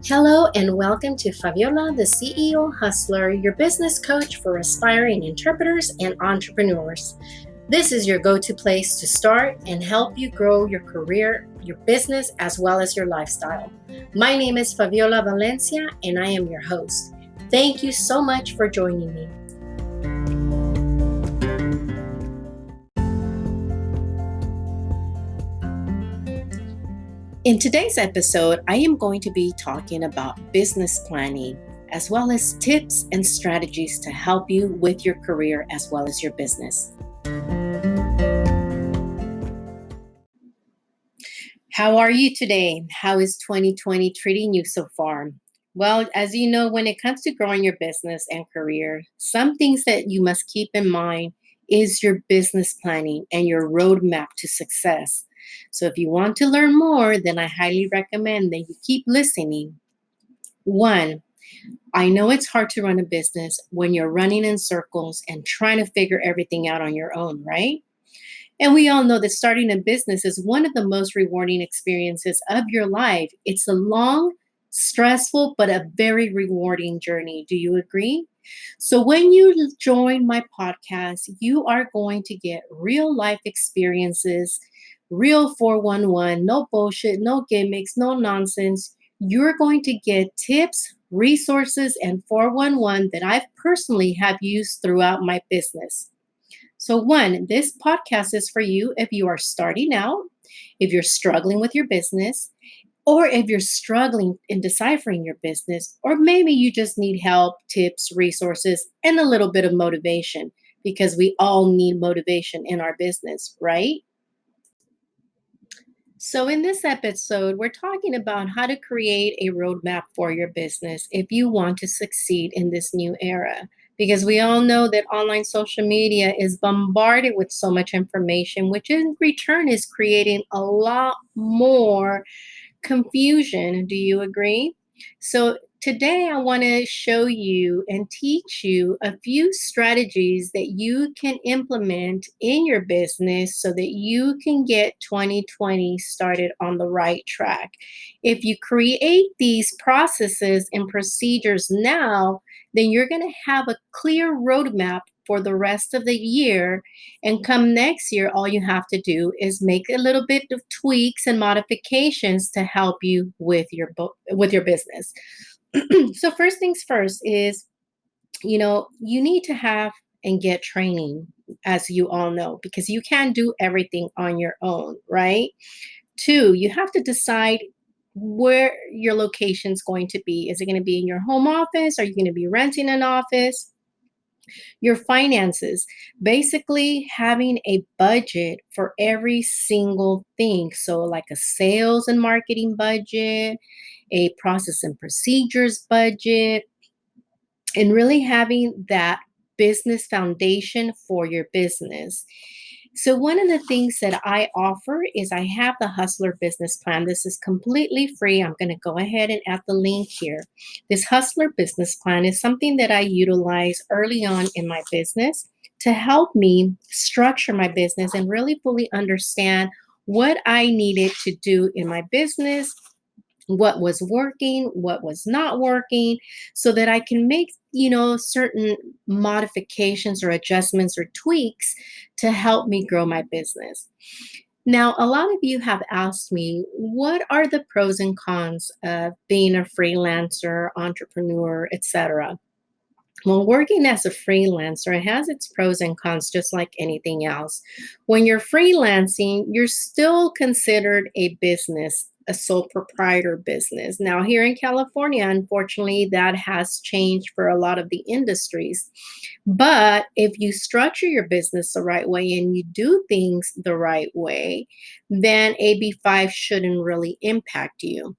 Hello and welcome to Faviola the CEO Hustler, your business coach for aspiring interpreters and entrepreneurs. This is your go-to place to start and help you grow your career, your business, as well as your lifestyle. My name is Faviola Valencia and I am your host. Thank you so much for joining me. In today's episode, I am going to be talking about business planning, as well as tips and strategies to help you with your career as well as your business. How are you today? How is 2020 treating you so far? Well, as you know, when it comes to growing your business and career, some things that you must keep in mind is your business planning and your roadmap to success. So if you want to learn more, then I highly recommend that you keep listening. One, I know it's hard to run a business when you're running in circles and trying to figure everything out on your own, right? And we all know that starting a business is one of the most rewarding experiences of your life. It's a long, stressful, but a very rewarding journey. Do you agree? So, when you join my podcast, you are going to get real life experiences, real 411, no bullshit, no gimmicks, no nonsense. You're going to get tips, resources, and 411 that I personally have used throughout my business. So, one, this podcast is for you if you are starting out, if you're struggling with your business, or if you're struggling in deciphering your business, or maybe you just need help, tips, resources, and a little bit of motivation because we all need motivation in our business, right? So, in this episode, we're talking about how to create a roadmap for your business if you want to succeed in this new era. Because we all know that online social media is bombarded with so much information, which in return is creating a lot more confusion. Do you agree? So, today I want to show you and teach you a few strategies that you can implement in your business so that you can get 2020 started on the right track. If you create these processes and procedures now, then you're going to have a clear roadmap for the rest of the year, and come next year, all you have to do is make a little bit of tweaks and modifications to help you with your business. So first things first is, you need to have and get training, as you all know, because you can't do everything on your own, right? Two, you have to decide where your location is going to be. Is it going to be in your home office? Are you going to be renting an office? Your finances, basically having a budget for every single thing. So, like a sales and marketing budget, a process and procedures budget, and really having that business foundation for your business. So, one of the things that I offer is I have the Hustler Business Plan. This is completely free. I'm going to go ahead and add the link here. This Hustler Business Plan is something that I utilize early on in my business to help me structure my business and really fully understand what I needed to do in my business, what was working, what was not working, so that I can make, certain modifications or adjustments or tweaks to help me grow my business. Now, a lot of you have asked me, what are the pros and cons of being a freelancer, entrepreneur, etc.? Well, working as a freelancer has its pros and cons, just like anything else. When you're freelancing, you're still considered a business, a sole proprietor business. Now, here in California, unfortunately, that has changed for a lot of the industries. But if you structure your business the right way and you do things the right way, then AB5 shouldn't really impact you.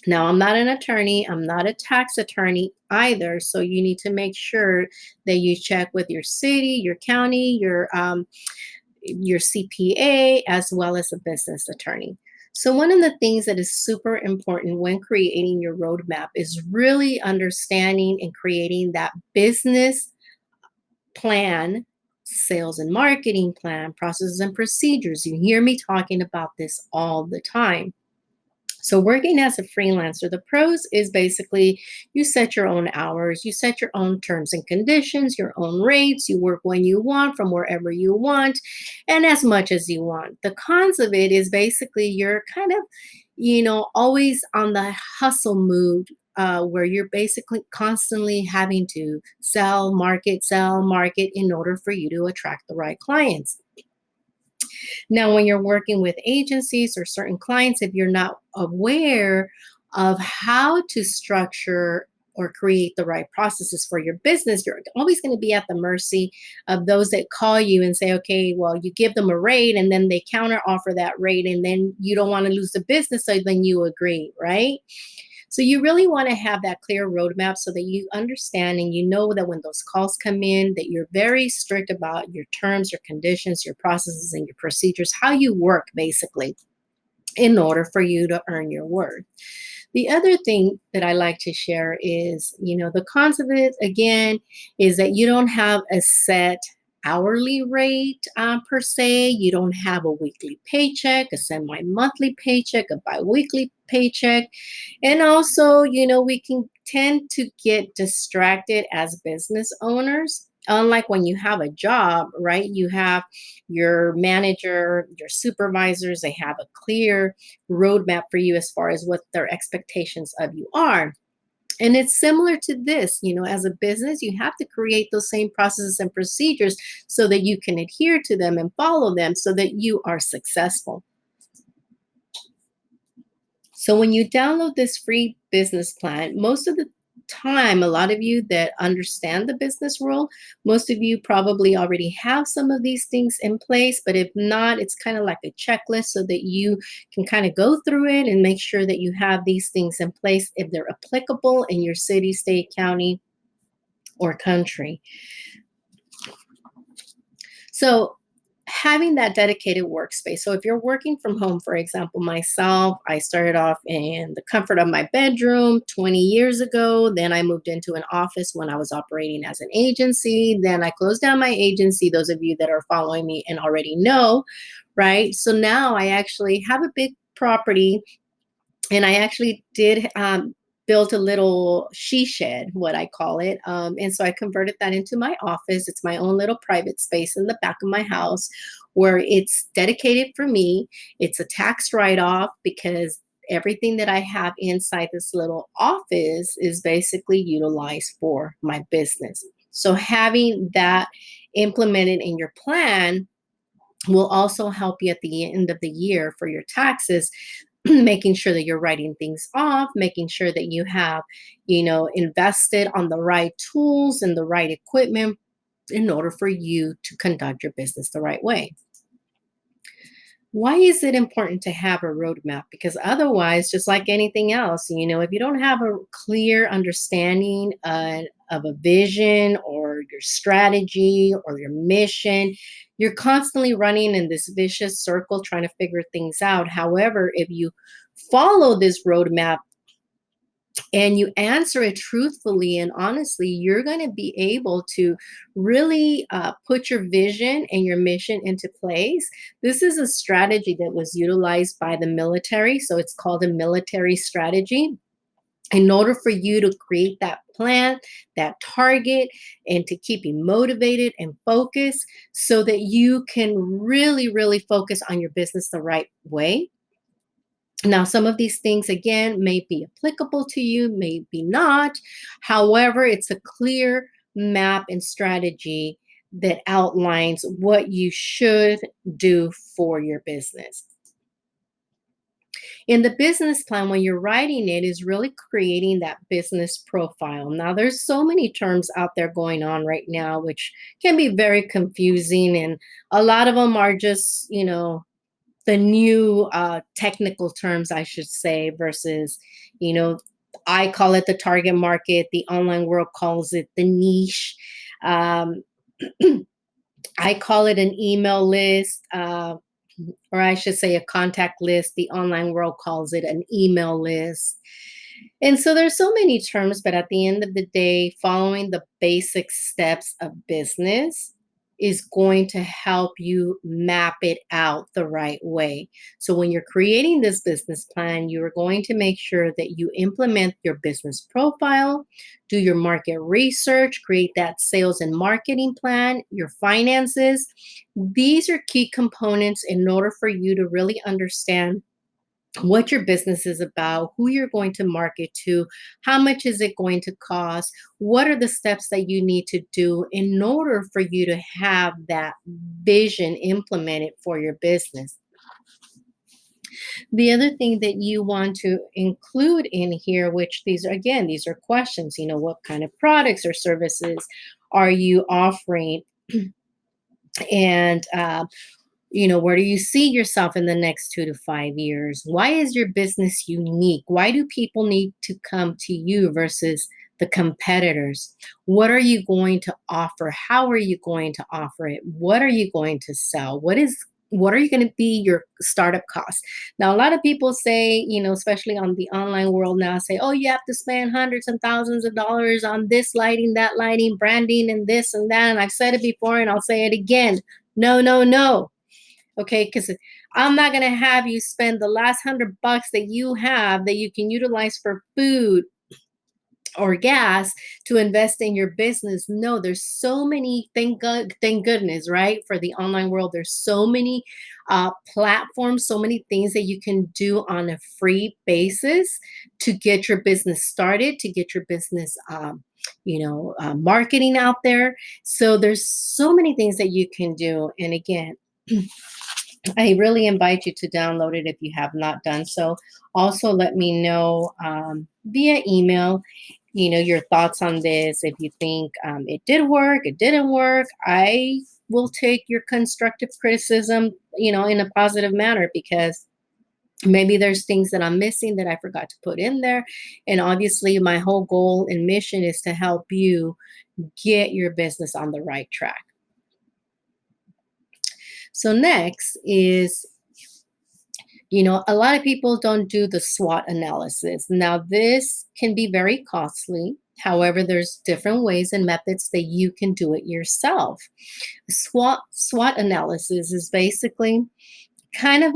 Now, I'm not an attorney, I'm not a tax attorney either. So you need to make sure that you check with your city, your county, your CPA, as well as a business attorney. So one of the things that is super important when creating your roadmap is really understanding and creating that business plan, sales and marketing plan, processes and procedures. You hear me talking about this all the time. So, working as a freelancer, the pros is basically you set your own hours, you set your own terms and conditions, your own rates, you work when you want, from wherever you want, and as much as you want. The cons of it is basically you're kind of, always on the hustle mood. Where you're basically constantly having to sell, market in order for you to attract the right clients. Now, when you're working with agencies or certain clients, if you're not aware of how to structure or create the right processes for your business, you're always going to be at the mercy of those that call you and say, okay, well, you give them a rate and then they counter offer that rate, and then you don't want to lose the business. So then you agree, right? So you really want to have that clear roadmap so that you understand and you know that when those calls come in, that you're very strict about your terms, your conditions, your processes, and your procedures, how you work basically in order for you to earn your worth. The other thing that I like to share is, the cons of it, again, is that you don't have a set hourly rate per se. You don't have a weekly paycheck, a semi monthly paycheck, a bi weekly paycheck. And also, we can tend to get distracted as business owners. Unlike when you have a job, right? You have your manager, your supervisors, they have a clear roadmap for you as far as what their expectations of you are. And it's similar to this, as a business, you have to create those same processes and procedures so that you can adhere to them and follow them so that you are successful. So when you download this free business plan, most of the time, a lot of you that understand the business world, most of you probably already have some of these things in place. But if not, it's kind of like a checklist so that you can kind of go through it and make sure that you have these things in place if they're applicable in your city, state, county, or country. So having that dedicated workspace. So if you're working from home, for example, myself, I started off in the comfort of my bedroom 20 years ago. Then I moved into an office when I was operating as an agency. Then I closed down my agency. Those of you that are following me and already know, right? So now I actually have a big property, and I actually did built a little she shed, what I call it. And so I converted that into my office. It's my own little private space in the back of my house where it's dedicated for me. It's a tax write-off because everything that I have inside this little office is basically utilized for my business. So having that implemented in your plan will also help you at the end of the year for your taxes, making sure that you're writing things off, making sure that you have, invested on the right tools and the right equipment in order for you to conduct your business the right way. Why is it important to have a roadmap? Because otherwise, just like anything else, if you don't have a clear understanding of a vision or your strategy or your mission, you're constantly running in this vicious circle trying to figure things out. However, if you follow this roadmap and you answer it truthfully and honestly, you're going to be able to really put your vision and your mission into place. This is a strategy that was utilized by the military. So it's called a military strategy. In order for you to create that plan, that target, and to keep you motivated and focused so that you can really, really focus on your business the right way. Now, some of these things, again, may be applicable to you, may be not. However, it's a clear map and strategy that outlines what you should do for your business. In the business plan, when you're writing it, is really creating that business profile. Now, there's so many terms out there going on right now, which can be very confusing. And a lot of them are just, the new technical terms, I should say, versus, you know, I call it the target market. The online world calls it the niche. Um, I call it an email list, or I should say a contact list. The online world calls it an email list. And so there's so many terms, but at the end of the day, following the basic steps of business is going to help you map it out the right way. So when you're creating this business plan, you're going to make sure that you implement your business profile, do your market research, create that sales and marketing plan, your finances. These are key components in order for you to really understand what your business is about, who you're going to market to, how much is it going to cost, what are the steps that you need to do in order for you to have that vision implemented for your business. The other thing that you want to include in here, which these are, again, these are questions, what kind of products or services are you offering? And where do you see yourself in the next 2 to 5 years? Why is your business unique? Why do people need to come to you versus the competitors? What are you going to offer? How are you going to offer it? What are you going to sell? What are you going to be your startup cost? Now, a lot of people say, especially on the online world now, say, oh, you have to spend hundreds and thousands of dollars on this lighting, that lighting, branding, and this and that. And I've said it before and I'll say it again. No, no, no. Okay, because I'm not going to have you spend the last $100 that you have that you can utilize for food or gas to invest in your business. No, there's so many, thank goodness, right? For the online world, there's so many platforms, so many things that you can do on a free basis to get your business started, to get your business marketing out there. So there's so many things that you can do. And again, I really invite you to download it if you have not done so. Also, let me know via email, your thoughts on this. If you think it did work, it didn't work, I will take your constructive criticism, in a positive manner, because maybe there's things that I'm missing that I forgot to put in there. And obviously, my whole goal and mission is to help you get your business on the right track. So next is, a lot of people don't do the SWOT analysis. Now, this can be very costly. However, there's different ways and methods that you can do it yourself. SWOT analysis is basically kind of,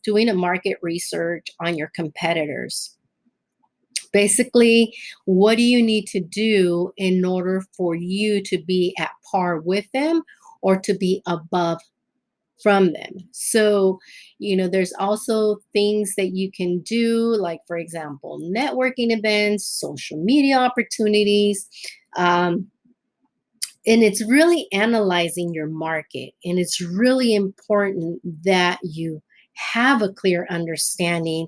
doing a market research on your competitors. Basically, what do you need to do in order for you to be at par with them or to be above from them? So, there's also things that you can do, like, for example, networking events, social media opportunities. And it's really analyzing your market. And it's really important that you have a clear understanding,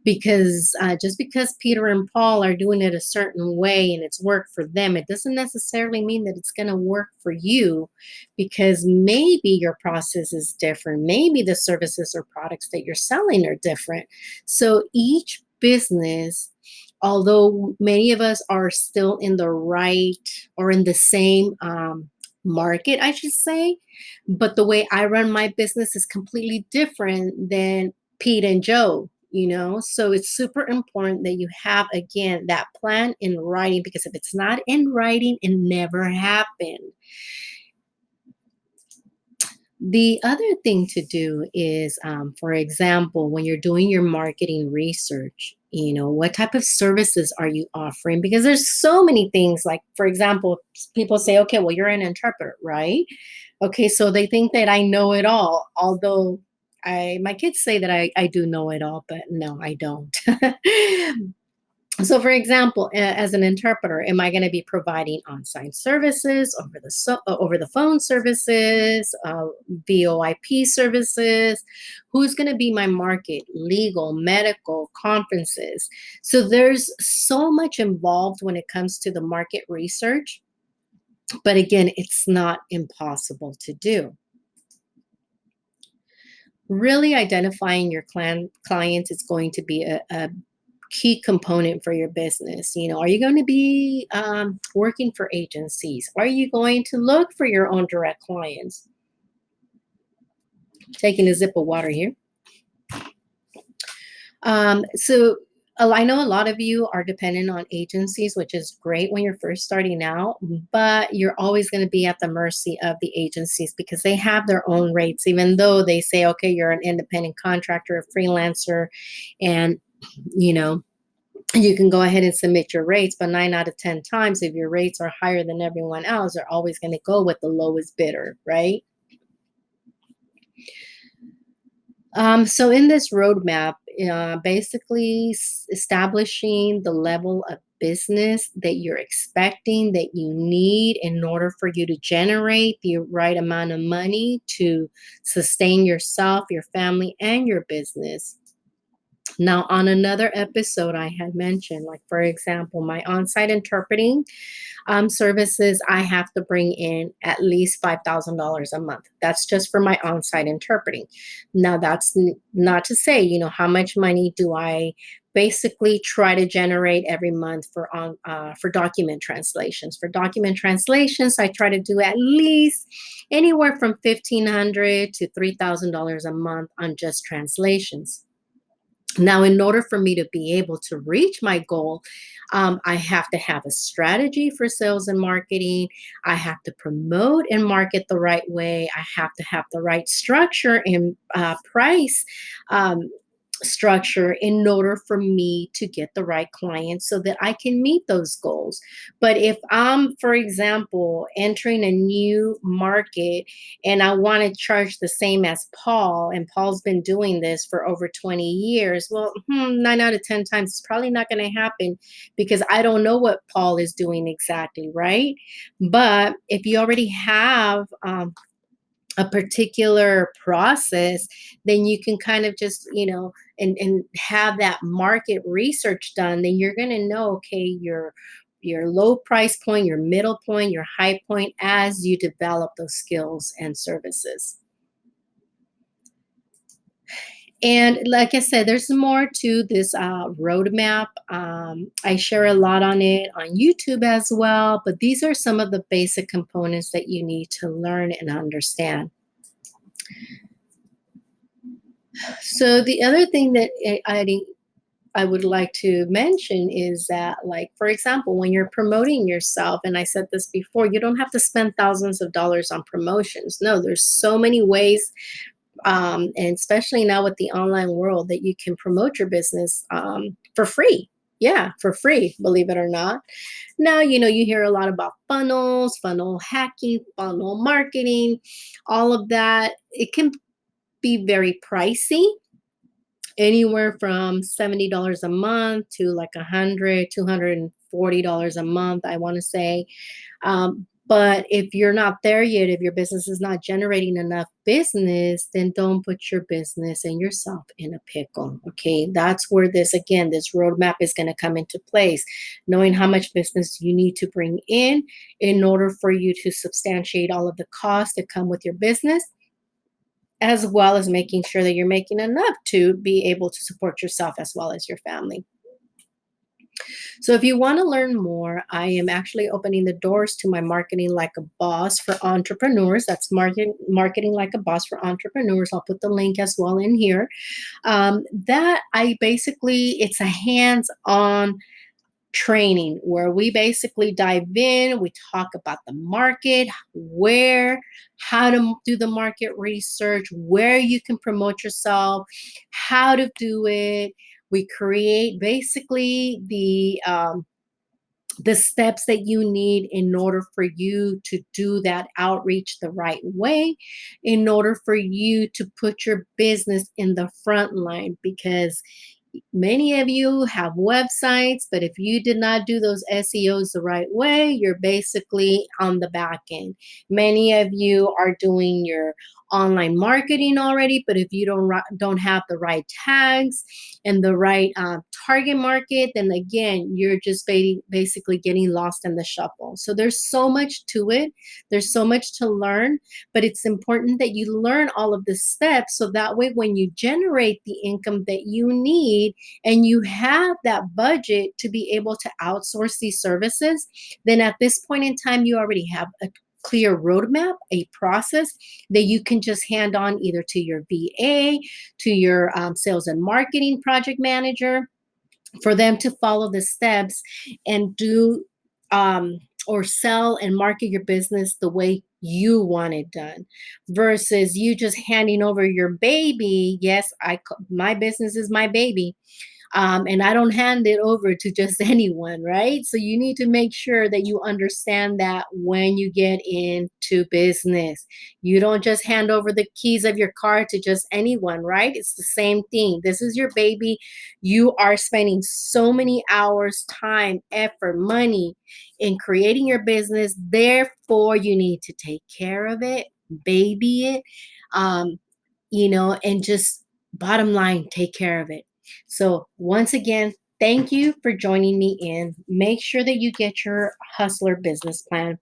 because just because Peter and Paul are doing it a certain way and it's worked for them, it doesn't necessarily mean that it's going to work for you, because maybe your process is different. Maybe the services or products that you're selling are different. So each business, although many of us are still in the right or in the same market, I should say, but the way I run my business is completely different than Pete and Joe, So it's super important that you have, again, that plan in writing, because if it's not in writing, it never happened. The other thing to do is, for example, when you're doing your marketing research, what type of services are you offering? Because there's so many things. Like, for example, people say, okay, well, you're an interpreter, right? Okay, so they think that I know it all, although my kids say that I do know it all, but no, I don't. So, for example, as an interpreter, am I going to be providing on-site services, over the phone services, VoIP services? Who's going to be my market? Legal, medical, conferences. So there's so much involved when it comes to the market research. But again, it's not impossible to do. Really identifying your clients is going to be a key component for your business. Are you going to be working for agencies? Are you going to look for your own direct clients? Taking a sip of water here. So I know a lot of you are dependent on agencies, which is great when you're first starting out, but you're always going to be at the mercy of the agencies because they have their own rates, even though they say, okay, you're an independent contractor, a freelancer, and you know, you can go ahead and submit your rates, but 9 out of 10 times, if your rates are higher than everyone else, they're always going to go with the lowest bidder, right? So in this roadmap, basically establishing the level of business that you're expecting, that you need in order for you to generate the right amount of money to sustain yourself, your family, and your business. Now, on another episode, I had mentioned, like, for example, my on site interpreting services, I have to bring in at least $5,000 a month. That's just for my on site interpreting. Now, that's not to say, how much money do I basically try to generate every month for document translations. For document translations, I try to do at least anywhere from $1,500 to $3,000 a month on just translations. Now, in order for me to be able to reach my goal, I have to have a strategy for sales and marketing. I have to promote and market the right way. I have to have the right structure and price um, structure in order for me to get the right clients so that I can meet those goals. But if I'm, for example, entering a new market and I want to charge the same as Paul, and Paul's been doing this for over 20 years, well, 9 out of 10 times it's probably not going to happen because I don't know what Paul is doing exactly, right? But if you already have a particular process, then you can kind of just, and have that market research done, then you're going to know, okay, your low price point, your middle point, your high point as you develop those skills and services. And like I said, there's more to this roadmap. I share a lot on it on YouTube as well, but these are some of the basic components that you need to learn and understand. So the other thing that I would like to mention is that, like, for example, when you're promoting yourself, and I said this before, you don't have to spend thousands of dollars on promotions. No, there's so many ways, and especially now with the online world, that you can promote your business for free. Yeah, for free, believe it or not. Now, you hear a lot about funnels, funnel hacking, funnel marketing, all of that. It can be very pricey, anywhere from $70 a month to like 100, $240 a month, I want to say. But if you're not there yet, if your business is not generating enough business, then don't put your business and yourself in a pickle. Okay. That's where this roadmap is going to come into place. Knowing how much business you need to bring in order for you to substantiate all of the costs that come with your business, as well as making sure that you're making enough to be able to support yourself as well as your family. So if you want to learn more, I am actually opening the doors to my Marketing Like a Boss for Entrepreneurs. That's Marketing Like a Boss for Entrepreneurs. I'll put the link as well in here. It's a hands-on training where we basically dive in, we talk about the market, how to do the market research, where you can promote yourself, how to do it. We create basically the steps that you need in order for you to do that outreach the right way, in order for you to put your business in the front line, because many of you have websites, but if you did not do those SEOs the right way, you're basically on the back end. Many of you are doing your online marketing already, but if you don't have the right tags and the right target market, then again, you're just basically getting lost in the shuffle. So there's so much to it. There's so much to learn, but it's important that you learn all of the steps so that way when you generate the income that you need and you have that budget to be able to outsource these services, then at this point in time, you already have a clear roadmap, a process that you can just hand on either to your VA, to your sales and marketing project manager, for them to follow the steps and do um, or sell and market your business the way you want it done versus you just handing over your baby. Yes, my business is my baby, and I don't hand it over to just anyone, right? So you need to make sure that you understand that when you get into business, you don't just hand over the keys of your car to just anyone, right? It's the same thing. This is your baby. You are spending so many hours, time, effort, money in creating your business. Therefore, you need to take care of it, baby it, um, and just bottom line, take care of it. So, once again, thank you for joining me in. Make sure that you get your hustler business plan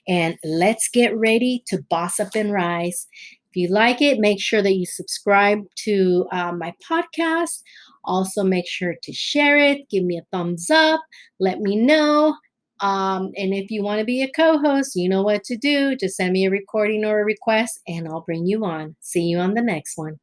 and let's get ready to boss up and rise. If you like it, make sure that you subscribe to my podcast. Also, make sure to share it, give me a thumbs up, let me know. And if you want to be a co host, you know what to do. Just send me a recording or a request, and I'll bring you on. See you on the next one.